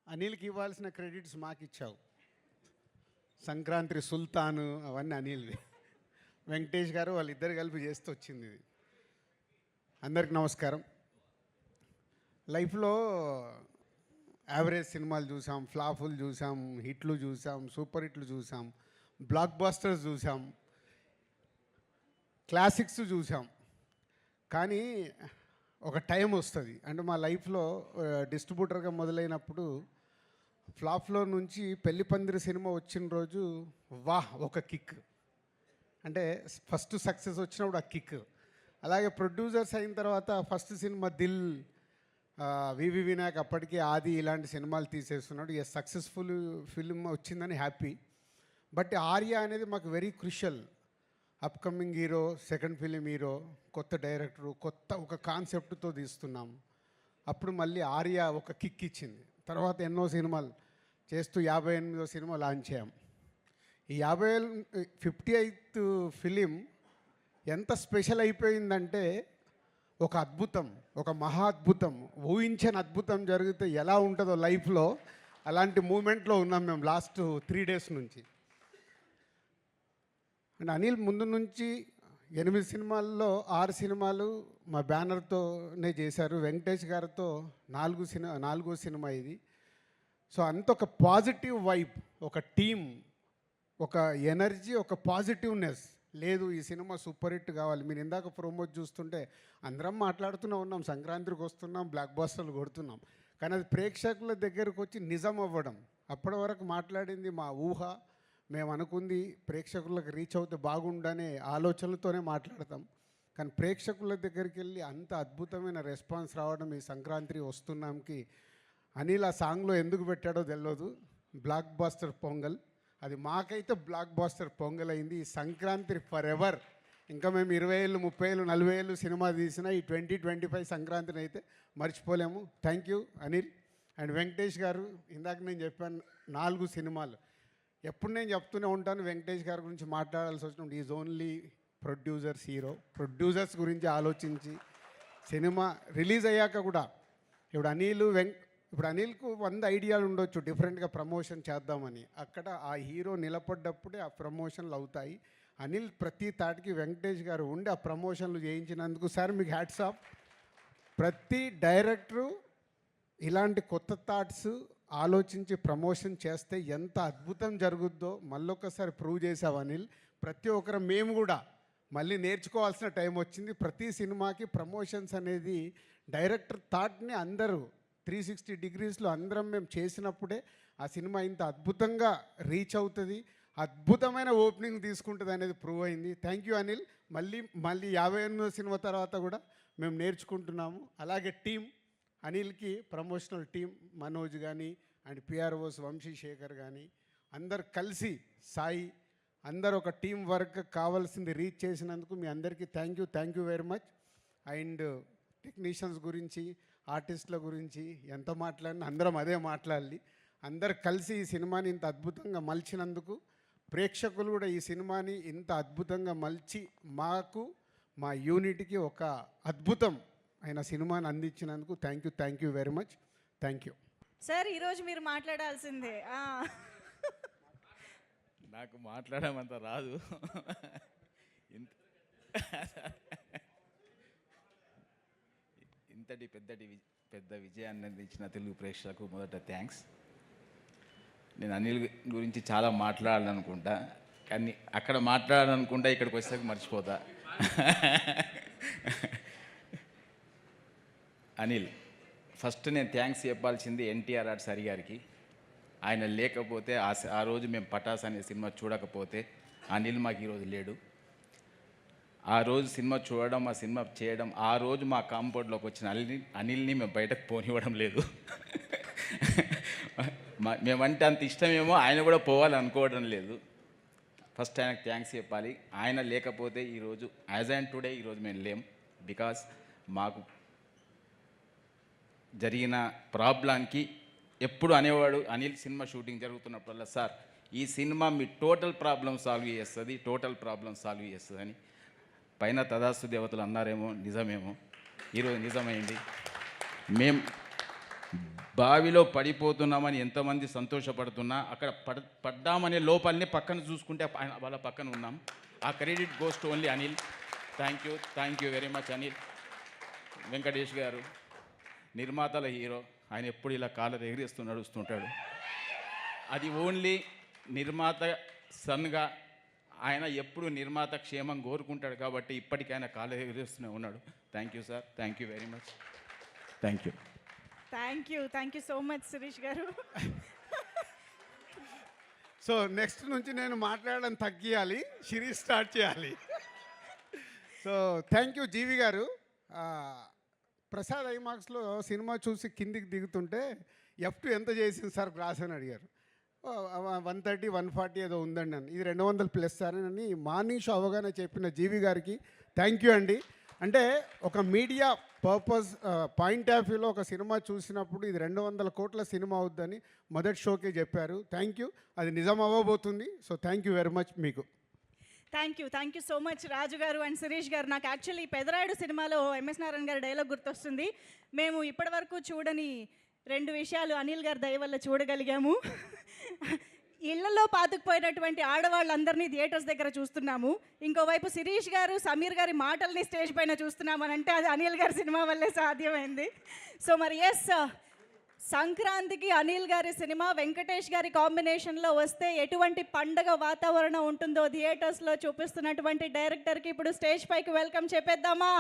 అనిల్కి ఇవ్వాల్సిన క్రెడిట్స్ మాకు ఇచ్చావు. సంక్రాంతి సుల్తాను అవన్నీ అనిల్వి. వెంకటేష్ గారు వాళ్ళిద్దరు కలిపి చేస్తూ వచ్చింది ఇది. అందరికి నమస్కారం. లైఫ్లో యావరేజ్ సినిమాలు చూసాం, ఫ్లాపులు చూసాం, హిట్లు చూసాం, సూపర్ హిట్లు చూసాం, బ్లాక్ బాస్టర్స్ చూసాం, క్లాసిక్స్ చూసాం. కానీ ఒక టైం వస్తుంది, అంటే మా లైఫ్లో డిస్ట్రిబ్యూటర్గా మొదలైనప్పుడు ఫ్లాప్లో నుంచి పెళ్లి పందిరి సినిమా వచ్చిన రోజు వాహ్ ఒక కిక్, అంటే ఫస్ట్ సక్సెస్ వచ్చినప్పుడు ఆ కిక్. అలాగే ప్రొడ్యూసర్స్ అయిన తర్వాత ఫస్ట్ సినిమా దిల్, వివి వినాయక్ అప్పటికి ఆది ఇలాంటి సినిమాలు తీసేస్తున్నాడు. ఏ సక్సెస్ఫుల్ ఫిల్మ్ వచ్చిందని హ్యాపీ. బట్ ఆర్య అనేది మాకు very crucial. Upcoming hero, second film hero, కొత్త డైరెక్టరు, కొత్త ఒక కాన్సెప్ట్తో తీస్తున్నాం. అప్పుడు మళ్ళీ ఆర్య ఒక కిక్ ఇచ్చింది. తర్వాత ఎన్నో సినిమాలు చేస్తూ 58వ సినిమా లాంచ్ అయ్యాం. ఈ 58th ఫిలిం ఎంత స్పెషల్ అయిపోయిందంటే ఒక అద్భుతం, ఒక మహా అద్భుతం, ఊహించని అద్భుతం జరిగితే ఎలా ఉంటుందో లైఫ్లో అలాంటి మూమెంట్లో ఉన్నాం మేము లాస్ట్ 3 days నుంచి. అండ్ అనిల్ ముందు నుంచి 8 సినిమాల్లో 6 సినిమాలు మా బ్యానర్తోనే చేశారు. వెంకటేష్ గారితో 4వ సినిమా ఇది. సో అంత ఒక పాజిటివ్ వైబ్, ఒక టీం, ఒక ఎనర్జీ, ఒక పాజిటివ్నెస్. లేదు ఈ సినిమా సూపర్ హిట్ కావాలి. మీరు ఇందాక ప్రోమోట్ చూస్తుంటే అందరం మాట్లాడుతూనే ఉన్నాం, సంక్రాంతికి వస్తున్నాం, బ్లాక్ బాస్టర్లు కొడుతున్నాం. కానీ అది ప్రేక్షకుల దగ్గరకు వచ్చి నిజం అవ్వడం. అప్పటి వరకు మాట్లాడింది మా ఊహ, మేము అనుకుంది ప్రేక్షకులకు రీచ్ అవుతే బాగుండనే ఆలోచనలతోనే మాట్లాడతాం. కానీ ప్రేక్షకుల దగ్గరికి వెళ్ళి అంత అద్భుతమైన రెస్పాన్స్ రావడం ఈ సంక్రాంతి వస్తున్నాంకి అనిల్ ఆ సాంగ్లో ఎందుకు పెట్టాడో తెలియదు. బ్లాక్ బాస్టర్ పొంగల్, అది మాకైతే బ్లాక్ బాస్టర్ పొంగల్ అయింది. ఈ సంక్రాంతి ఫర్ ఎవర్. ఇంకా మేము 20 ఏళ్ళు, 30 ఏళ్ళు, 40 ఏళ్ళు సినిమా తీసినా ఈ 2025 సంక్రాంతిని అయితే మర్చిపోలేము. Thank you Anil. And Venkatesh గారు, ఇందాక నేను చెప్పాను 4 సినిమాలు. ఎప్పుడు నేను చెప్తూనే ఉంటాను వెంకటేష్ గారి గురించి మాట్లాడాల్సి వచ్చినప్పుడు is only producers hero. Producers గురించి ఆలోచించి సినిమా రిలీజ్ అయ్యాక కూడా ఇప్పుడు అనిల్కు 100 ఐడియాలు ఉండొచ్చు డిఫరెంట్గా ప్రమోషన్ చేద్దామని. అక్కడ ఆ హీరో నిలబడ్డప్పుడే ఆ ప్రమోషన్లు అవుతాయి. అనిల్ ప్రతి తాటికి వెంకటేష్ గారు ఉండి ఆ ప్రమోషన్లు చేయించినందుకు సార్ మీకు హ్యాట్స్ ఆఫ్. ప్రతి డైరెక్టరు ఇలాంటి కొత్త థాట్స్ ఆలోచించి ప్రమోషన్ చేస్తే ఎంత అద్భుతం జరుగుద్దో మళ్ళొకసారి ప్రూవ్ చేసావు అనిల్. ప్రతి ఒక్కరు మేము కూడా మళ్ళీ నేర్చుకోవాల్సిన టైం వచ్చింది. ప్రతి సినిమాకి ప్రమోషన్స్ అనేది డైరెక్టర్ థాట్ని అందరూ 360 degreesలో అందరం మేము చేసినప్పుడే ఆ సినిమా ఇంత అద్భుతంగా రీచ్ అవుతుంది, అద్భుతమైన ఓపెనింగ్ తీసుకుంటుంది అనేది ప్రూవ్ అయింది. Thank you Anil. మళ్ళీ 58వ సినిమా తర్వాత కూడా మేము నేర్చుకుంటున్నాము. అలాగే టీం అనిల్కి ప్రమోషనల్ టీం మనోజ్ కానీ అండ్ పిఆర్ఓస్ వంశీశేఖర్ కానీ అందరు కలిసి సాయి అందరు ఒక టీం వర్క్ కావాల్సింది రీచ్ చేసినందుకు మీ అందరికీ thank you very much. And technicians గురించి, ఆర్టిస్టుల గురించి ఎంత మాట్లాడినా అందరం అదే మాట్లాడాలి. అందరు కలిసి ఈ సినిమాని ఇంత అద్భుతంగా మలిచినందుకు, ప్రేక్షకులు కూడా ఈ సినిమాని ఇంత అద్భుతంగా మలిచి మాకు మా యూనిట్కి ఒక అద్భుతం అయిన సినిమాని అందించినందుకు thank you very much. Thank you sir. ఈరోజు మీరు మాట్లాడాల్సిందే. నాకు మాట్లాడమంత రాదు. ఇంతటి పెద్ద విజయాన్ని అందించిన తెలుగు ప్రేక్షకులకు మొదట థ్యాంక్స్. నేను అనిల్ గురించి చాలా మాట్లాడాలనుకుంటా, కానీ అక్కడ మాట్లాడాలనుకుంటా ఇక్కడికి వచ్చేసరికి మర్చిపోతా. అనిల్, ఫస్ట్ నేను థ్యాంక్స్ చెప్పాల్సింది ఎన్టీఆర్ ఆర్ట్స్ హరి గారికి. ఆయన లేకపోతే ఆ రోజు మేము పటాస్ అనే సినిమా చూడకపోతే అనిల్ మాకు ఈరోజు లేడు. ఆ రోజు సినిమా చూడడం, ఆ సినిమా చేయడం, ఆ రోజు మా కాంపౌండ్లోకి వచ్చిన అనిల్ని మేము బయటకు పోనివ్వడం లేదు. మేమంటే అంత ఇష్టమేమో, ఆయన కూడా పోవాలనుకోవడం లేదు. ఫస్ట్ ఆయనకు థ్యాంక్స్ చెప్పాలి. ఆయన లేకపోతే ఈరోజు యాజ్ అండ్ టుడే ఈరోజు మేము లేం. బికాస్ మాకు జరిగిన ప్రాబ్లంకి ఎప్పుడు అనేవాడు అనిల్ సినిమా షూటింగ్ జరుగుతున్నప్పుడల్లా, సార్ ఈ సినిమా మీ టోటల్ ప్రాబ్లం సాల్వ్ చేస్తుంది అని. పైన తదాస్తు దేవతలు అన్నారేమో, నిజమేమో, ఈరోజు నిజమైంది. బావిలో పడిపోతున్నామని ఎంతమంది సంతోషపడుతున్నా అక్కడ పడ్డామనే లోపలనే పక్కన చూసుకుంటే వాళ్ళ పక్కన ఉన్నాం. ఆ credit goes to only Anil. Thank you very much Anil. Venkatesh గారు నిర్మాతల హీరో, ఆయన ఎప్పుడు ఇలా కాలర్ ఎగిరేస్తూ నడుస్తుంటాడు. అది ఓన్లీ నిర్మాత సన్గా ఆయన ఎప్పుడు నిర్మాత క్షేమం కోరుకుంటాడు కాబట్టి ఇప్పటికైనా కాలర్ ఎగిరేస్తూనే ఉన్నాడు. Thank you sir, thank you very much. Thank you. Thank you so much Shirish garu. So next నుంచి నేను మాట్లాడడం తగ్గియాలి, సిరీస్ స్టార్ట్ చేయాలి. So thank you GV garu. Prasad ఐమాక్స్లో cinema చూసి కిందికి దిగుతుంటే F2 ఎంత చేసింది సార్ గ్లాస్ అని అడిగారు. 130, 140 ఏదో ఉందండి అని. ఇది 200+ సార్ అని మార్నింగ్ షో అవగానే చెప్పిన జీవి గారికి థ్యాంక్ యూ అండి. అంటే ఒక మీడియా పర్పస్ పాయింట్ ఆఫ్ వ్యూలో ఒక సినిమా చూసినప్పుడు ఇది 200 కోట్ల సినిమా అవుద్దని మొదటి షోకే చెప్పారు. Thank you. అది నిజం అవ్వబోతుంది. So thank you very much మీకు. Thank you so much Raju garu and Sirish గారు. నాకు యాక్చువల్లీ పెదరాయుడు సినిమాలో ఎంఎస్ నారాయణ గారి డైలాగ్ గుర్తొస్తుంది. మేము ఇప్పటివరకు చూడని 2 విషయాలు అనిల్ గారి దయ వల్ల చూడగలిగాము. ఇళ్లలో పాతుకుపోయినటువంటి ఆడవాళ్ళందరినీ థియేటర్స్ దగ్గర చూస్తున్నాము. ఇంకోవైపు శిరీష్ గారు సమీర్ గారి మాటల్ని స్టేజ్ పైన చూస్తున్నామని అంటే అది అనిల్ గారి సినిమా వల్లే సాధ్యమైంది. సో మరి ఎస్, సంక్రాంతికి అనిల్ గారి సినిమా వెంకటేష్ గారి కాంబినేషన్లో వస్తే ఎటువంటి పండగ వాతావరణం ఉంటుందో థియేటర్స్లో చూపిస్తున్నటువంటి డైరెక్టర్కి ఇప్పుడు స్టేజ్ పైకి వెల్కమ్ చెప్పేద్దామా?